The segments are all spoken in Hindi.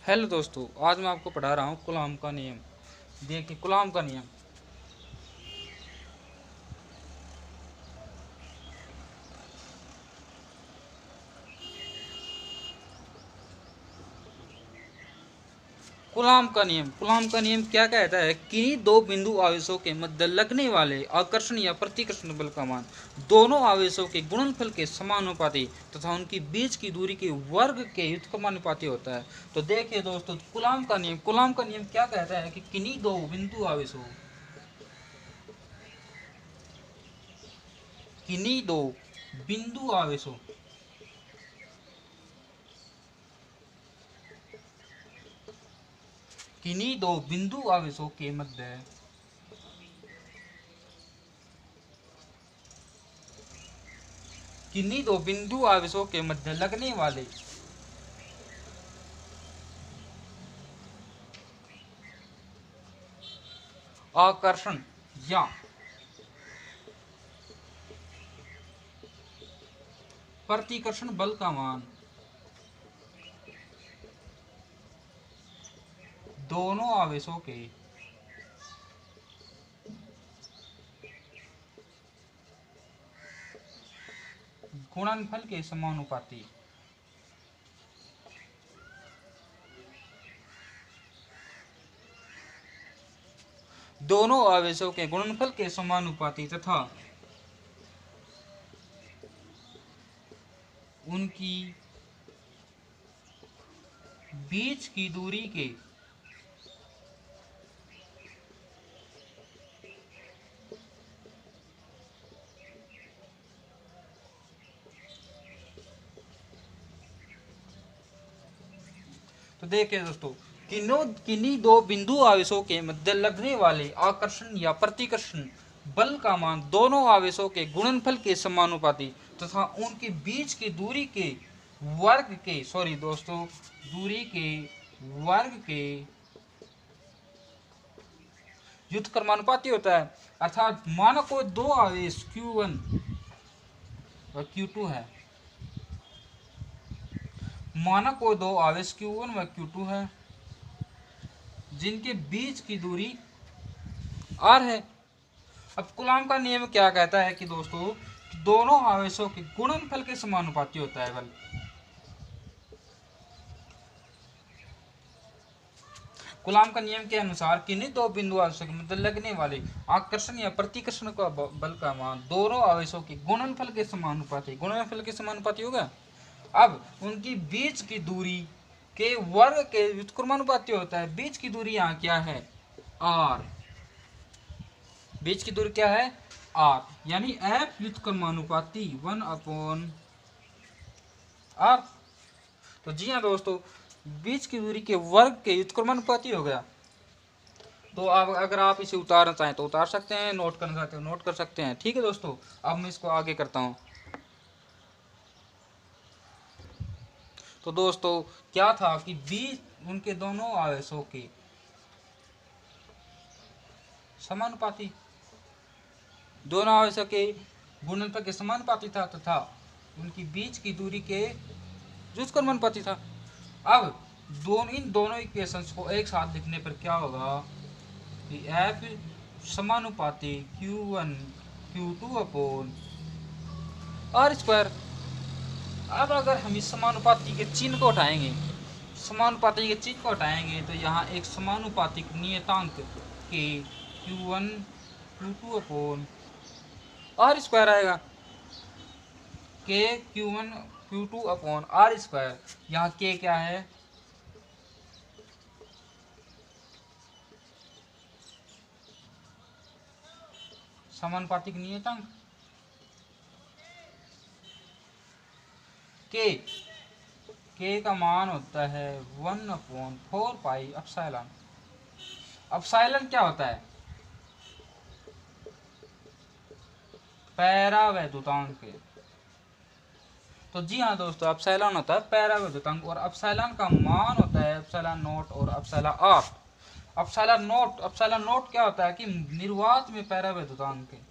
हेलो दोस्तों, आज मैं आपको पढ़ा रहा हूँ कूलॉम का नियम। देखिए कूलॉम का नियम। कूलॉम का नियम क्या कहता है? किन्हीं दो बिंदु आवेशों के मध्य लगने वाले आकर्षण या प्रतिकर्षण बल का मान दोनों आवेशों के गुणनफल के समानुपाती तथा उनकी बीच की दूरी के वर्ग के व्युत्क्रमानुपाती होता है। तो देखिए दोस्तों, कूलॉम का नियम क्या कहता है कि किन्हीं दो बिंदु आवेशों किन्हीं दो बिंदु आवेशों किन्हीं दो बिंदु आवेशों के मध्य किन्हीं दो बिंदु आवेशों के मध्य लगने वाले आकर्षण या प्रतिकर्षण बल का मान दोनों आवेशों के गुणनफल के समानुपाती तथा उनकी बीच की दूरी के तो देखिए दोस्तों, किन्हीं दो बिंदु आवेशों के मध्य लगने वाले आकर्षण या प्रतिकर्षण बल का मान दोनों आवेशों के गुणनफल के समानुपाती तथा उनके बीच की दूरी के वर्ग के सॉरी दोस्तों दूरी के वर्ग के व्युत्क्रमानुपाती होता है। अर्थात मानो कोई दो आवेश Q1 और Q2 है। माना कोई दो आवेश Q1 व Q2 है जिनके बीच की दूरी R है। अब कूलॉम का नियम क्या कहता है कि दोस्तों दोनों आवेशों के गुणनफल के समानुपाती होता है बल। कूलॉम का नियम के अनुसार किन्हीं दो बिंदु आवेशों के मध्य लगने वाले आकर्षण या प्रतिकर्षण का बल का मान दोनों आवेशों के गुणनफल के समानुपाती होगा। अब उनकी बीच की दूरी के वर्ग के व्युत्क्रमानुपाती होता है। बीच की दूरी यहाँ क्या है? R। बीच की दूरी क्या है? R, यानी F व्युत्क्रमानुपाती 1/R। तो जी हाँ दोस्तों, बीच की दूरी के वर्ग के व्युत्क्रमानुपाती हो गया। तो अब अगर आप इसे उतारना चाहें तो उतार सकते हैं, नोट करना चाहते हो नोट कर सकते हैं। ठीक है दोस्तों, अब मैं इसको आगे करता हूँ। तो दोस्तों क्या था कि बीच उनके दोनों आवेशों के समानुपाती दोनों आवेशों के गुणनफल के समानुपाती था तथा उनकी बीच की दूरी के व्युत्क्रमानुपाती था। अब इन दोनों इक्वेशंस को एक साथ लिखने पर क्या होगा कि F समानुपाती Q1 Q2 upon R square. अब अगर हम इस समानुपाती के चिन्ह को हटाएंगे तो यहाँ एक समानुपातिक नियतांक के Q1 Q2 upon R square आएगा। के Q1 Q2 upon R square. यहाँ के क्या है? समानुपातिक नियतांक। के का मान होता है 1/4 पाई एप्सिलॉन। एप्सिलॉन क्या होता है? पैरावैद्युतांक। तो जी हाँ दोस्तों, एप्सिलॉन होता है पैरावैद्युतांक और एप्सिलॉन का मान होता है एप्सिलॉन नोट और एप्सिलॉन आर। एप्सिलॉन नोट क्या होता है कि निर्वात में पैरावैद्युतांक है।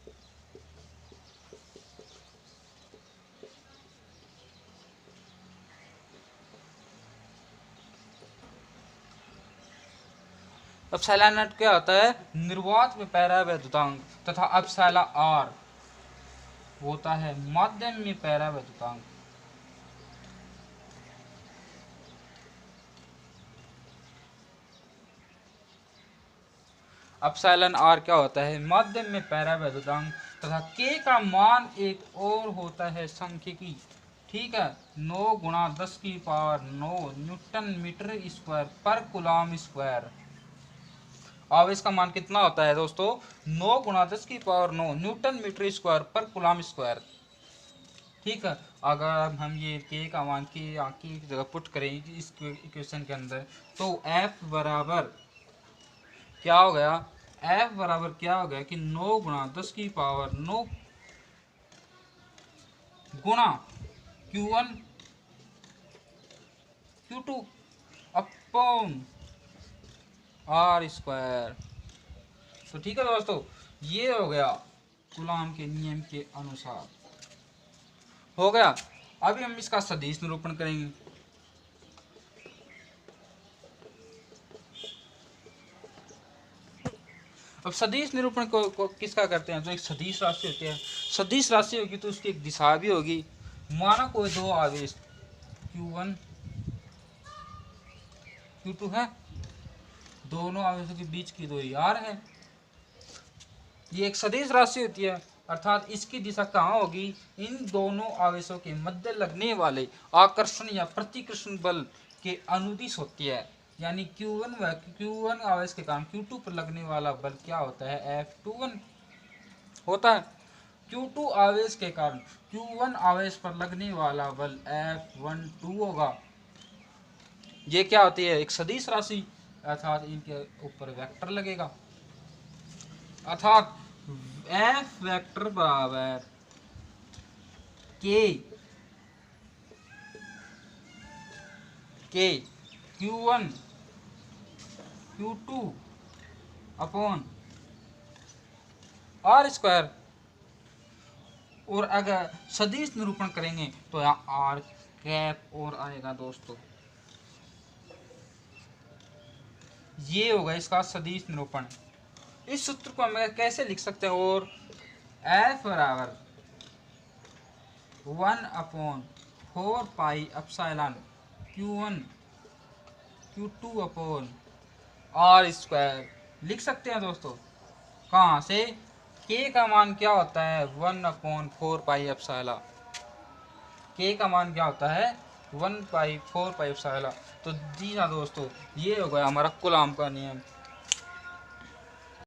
एप्सिलॉन नॉट क्या होता है? निर्वात में पैरावैद्युतांक। तथा एप्सिलॉन आर होता है माध्यम में पैरावैद्युतांक। एप्सिलॉन आर क्या होता है? माध्यम में पैरावैद्युतांक। तथा के का मान एक और होता है सांख्यिकी, ठीक है, 9 गुणा 10 की पावर 9 न्यूटन मीटर स्क्वायर पर कूलम स्क्वायर। आवेश का मान कितना होता है दोस्तों? 9 गुणा 10 की पावर 9 न्यूटन मीटर स्क्वायर पर कूलम स्क्वायर, ठीक है। अगर हम ये के का मान की जगह पुट करें इस इक्वेशन के अंदर, तो एफ बराबर क्या हो गया? एफ बराबर क्या हो गया कि 9 गुणा 10 की पावर 9 गुणा Q1 Q2 upon r square. तो ठीक है दोस्तों, ये हो गया कूलॉम के नियम के अनुसार, हो गया। अभी हम इसका सदिश निरूपण करेंगे। अब सदिश निरूपण को किसका करते हैं? तो एक सदिश राशि होती है। सदिश राशि होगी तो उसकी एक दिशा भी होगी। माना कोई दो आवेश Q1 Q2 है, दोनों आवेशों के बीच की दूरी r है। ये एक सदिश राशि होती है, अर्थात इसकी दिशा कहाँ होगी? इन दोनों आवेशों के मध्य लगने वाले आकर्षण या प्रतिकर्षण बल के अनुदिश होती है। यानी Q1 आवेश के कारण Q2 पर लगने वाला बल क्या होता है? F21 होता है। Q2 आवेश के कारण Q1 आवेश पर लगने वाला बल F12 होगा। ये क्या होती है? एक सदिश राशि, अर्थात इनके ऊपर वेक्टर लगेगा, अर्थात F वेक्टर बराबर के Q1 Q2 upon r square. और अगर सदिश निरूपण करेंगे तो यहाँ आर कैप और आएगा दोस्तों। ये होगा इसका सदिश निरूपण। इस सूत्र को हम कैसे लिख सकते हैं? और F बराबर 1/4 pi epsilon Q1 Q2 upon r square लिख सकते हैं दोस्तों। कहाँ से? के का मान क्या होता है? 1/4 पाई एप्सिलॉन। के का मान क्या होता है? 1/4 पाई एप्सिलॉन। तो जी हाँ दोस्तों, ये हो गया हमारा कूलॉम का नियम।